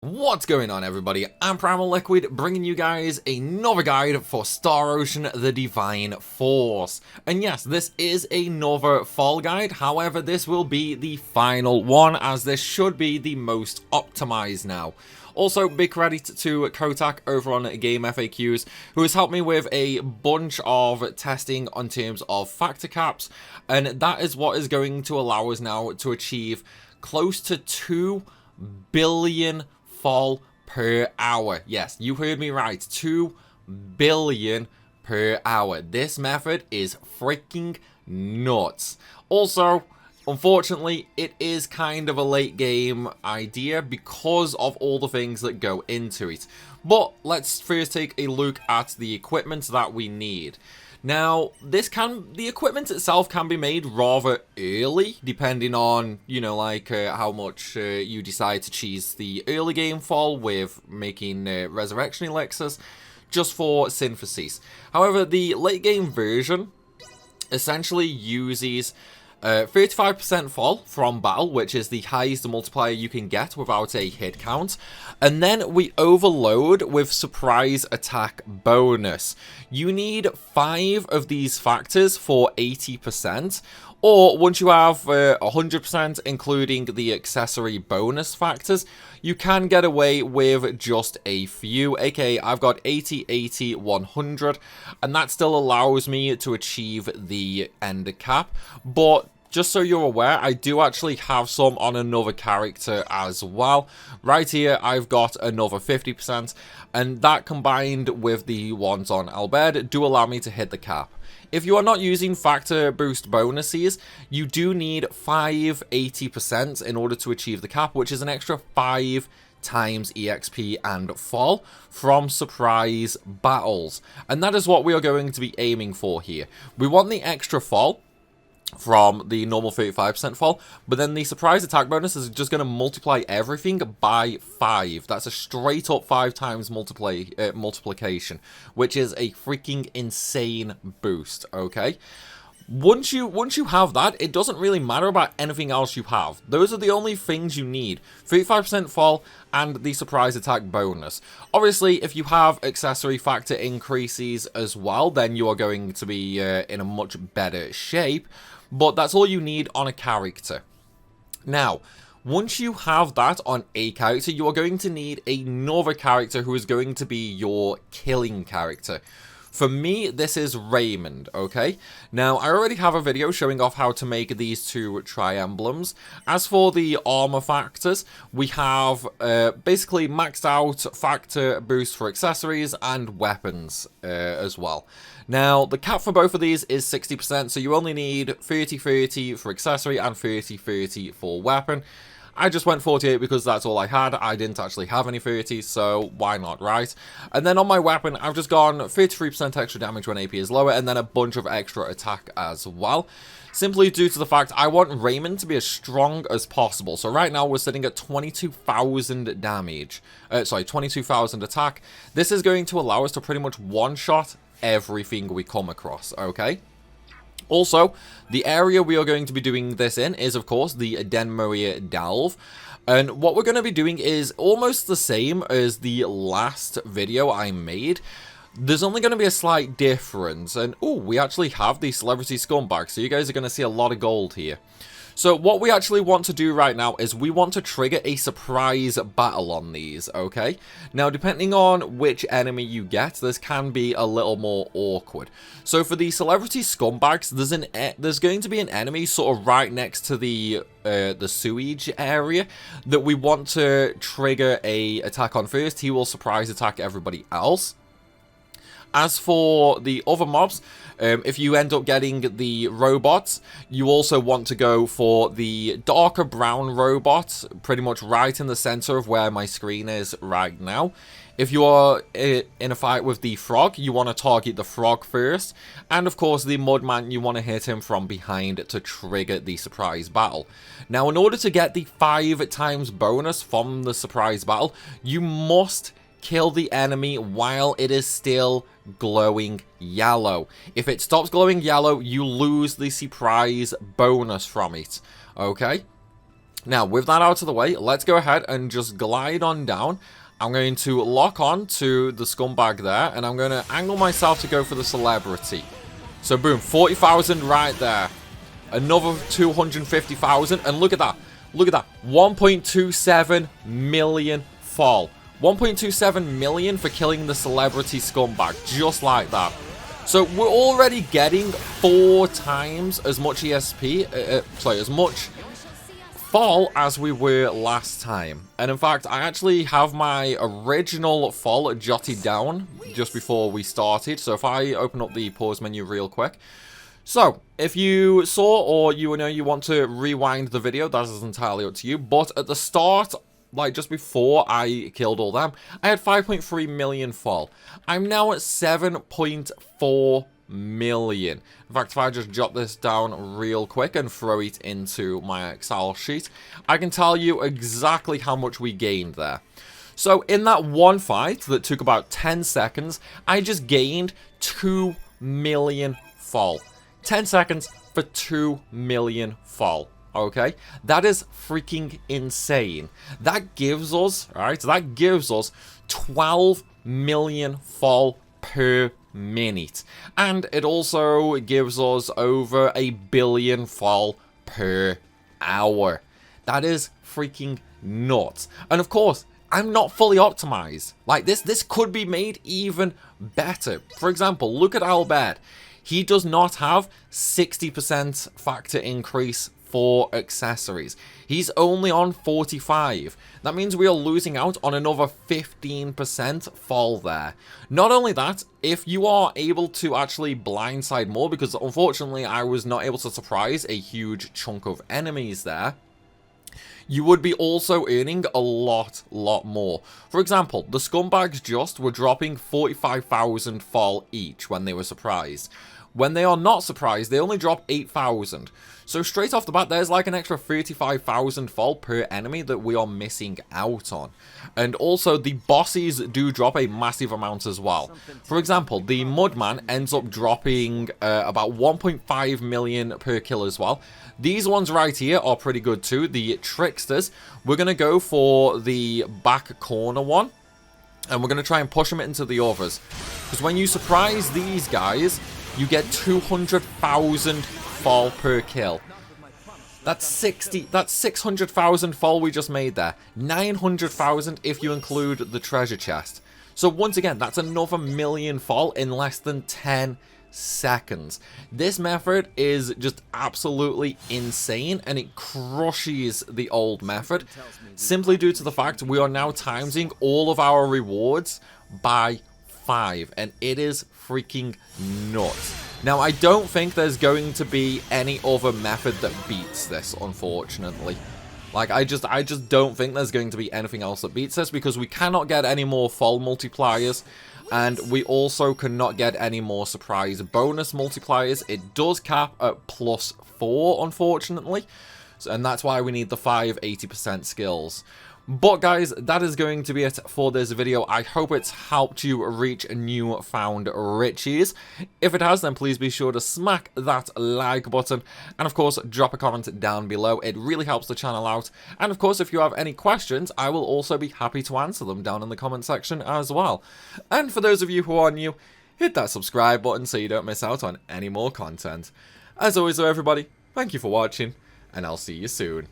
What's going on, everybody? I'm Primal Liquid, bringing you guys another guide for Star Ocean: The Divine Force. And yes, this is another fall guide, however this will be the final one, as this should be the most optimized now. Also, big credit to Kotak over on Game FAQs, who has helped me with a bunch of testing on terms of factor caps, and that is what is going to allow us now to achieve close to 2 billion FOL per hour. Yes, you heard me right, 2 billion per hour. This method is freaking nuts. Also, unfortunately, it is kind of a late game idea because of all the things that go into it. But let's first take a look at the equipment that we need. Now, the equipment itself can be made rather early, depending on, how much you decide to cheese the early game fall with making resurrection elixirs, just for synthesis. However, the late game version essentially uses 35% fall from battle, which is the highest multiplier you can get without a hit count, and then we overload with surprise attack bonus. You need 5 of these factors for 80%, or once you have 100%, including the accessory bonus factors, you can get away with just a few, aka I've got 80, 80, 100, and that still allows me to achieve the end cap. But just so you're aware, I do actually have some on another character as well. Right here, I've got another 50%, and that combined with the ones on Albert do allow me to hit the cap. If you are not using factor boost bonuses, you do need 5 80% in order to achieve the cap, which is an extra 5 times EXP and fall from surprise battles. And that is what we are going to be aiming for here. We want the extra fall from the normal 35% fall, but then the surprise attack bonus is just going to multiply everything by 5. That's a straight up 5 times multiplication, which is a freaking insane boost, okay? Once you have that, it doesn't really matter about anything else you have. Those are the only things you need. 35% fall and the surprise attack bonus. Obviously, if you have accessory factor increases as well, then you are going to be in a much better shape. But that's all you need on a character. Now, once you have that on a character, you are going to need another character who is going to be your killing character. For me, this is Raymond, okay? Now, I already have a video showing off how to make these 2 tri-emblems. As for the armor factors, we have basically maxed out factor boost for accessories and weapons as well. Now, the cap for both of these is 60%, so you only need 30-30 for accessory and 30-30 for weapon. I just went 48 because that's all I had. I didn't actually have any 30s, so why not, right? And then on my weapon, I've just gone 33% extra damage when AP is lower, and then a bunch of extra attack as well. Simply due to the fact I want Raymond to be as strong as possible. So right now we're sitting at 22,000 damage. 22,000 attack. This is going to allow us to pretty much one-shot everything we come across, okay? Also, the area we are going to be doing this in is, of course, the Den Maria Delve. And what we're going to be doing is almost the same as the last video I made. There's only going to be a slight difference. And, oh, we actually have the Celebrity Scumbag, so you guys are going to see a lot of gold here. So what we actually want to do right now is we want to trigger a surprise battle on these, okay? Now, depending on which enemy you get, this can be a little more awkward. So for the Celebrity Scumbags, there's going to be an enemy sort of right next to the sewage area that we want to trigger a attack on first. He will surprise attack everybody else. As for the other mobs, if you end up getting the robots, you also want to go for the darker brown robot, pretty much right in the center of where my screen is right now. If you are in a fight with the frog, you want to target the frog first. And of course, the mudman, you want to hit him from behind to trigger the surprise battle. Now, in order to get the 5 times bonus from the surprise battle, you must kill the enemy while it is still glowing yellow. If it stops glowing yellow, you lose the surprise bonus from it, okay? Now, with that out of the way, let's go ahead and just glide on down. I'm going to lock on to the scumbag there, and I'm going to angle myself to go for the celebrity. So, boom, 40,000 right there. Another 250,000, and look at that. Look at that. 1.27 million fall. 1.27 million for killing the celebrity scumbag, just like that. So, we're already getting 4 times as much ESP, as much fall as we were last time. And in fact, I actually have my original fall jotted down just before we started. So if I open up the pause menu real quick. So if you saw, or you know you want to rewind the video, that is entirely up to you. But at the start, like just before I killed all them, I had 5.3 million fall. I'm now at 7.4 million. In fact, if I just jot this down real quick and throw it into my Excel sheet, I can tell you exactly how much we gained there. So in that one fight that took about 10 seconds, I just gained 2 million fall. 10 seconds for 2 million fall. Okay, that is freaking insane. That gives us, right, that gives us 12 million fall per minute, and it also gives us over 1 billion fall per hour. That is freaking nuts. And of course, I'm not fully optimized. Like this could be made even better. For example, look at Albert. He does not have 60% factor increase for accessories. He's only on 45. That means we are losing out on another 15% fall there. Not only that, if you are able to actually blindside more, because unfortunately I was not able to surprise a huge chunk of enemies there, you would be also earning a lot more. For example, the scumbags just were dropping 45,000 fall each when they were surprised. When they are not surprised, they only drop 8,000. So straight off the bat, there's like an extra 35,000 fall per enemy that we are missing out on. And also, the bosses do drop a massive amount as well. For example, the Mudman ends up dropping about 1.5 million per kill as well. These ones right here are pretty good too. The Tricksters, we're going to go for the back corner one. And we're going to try and push them into the others. Because when you surprise these guys, you get 200,000 fall per kill. That's 600,000 fall we just made there. 900,000 if you include the treasure chest. So once again, that's another million fall in less than 10 seconds. This method is just absolutely insane, and it crushes the old method simply due to the fact we are now timesing all of our rewards by 5, and it is freaking nuts. Now, I don't think there's going to be any other method that beats this, unfortunately. Like, I just don't think there's going to be anything else that beats this, because we cannot get any more fall multipliers, and we also cannot get any more surprise bonus multipliers. It does cap at +4, unfortunately, and that's why we need the 5 80% skills. But guys, that is going to be it for this video. I hope it's helped you reach newfound riches. If it has, then please be sure to smack that like button. And of course, drop a comment down below. It really helps the channel out. And of course, if you have any questions, I will also be happy to answer them down in the comment section as well. And for those of you who are new, hit that subscribe button so you don't miss out on any more content. As always though, everybody, thank you for watching, and I'll see you soon.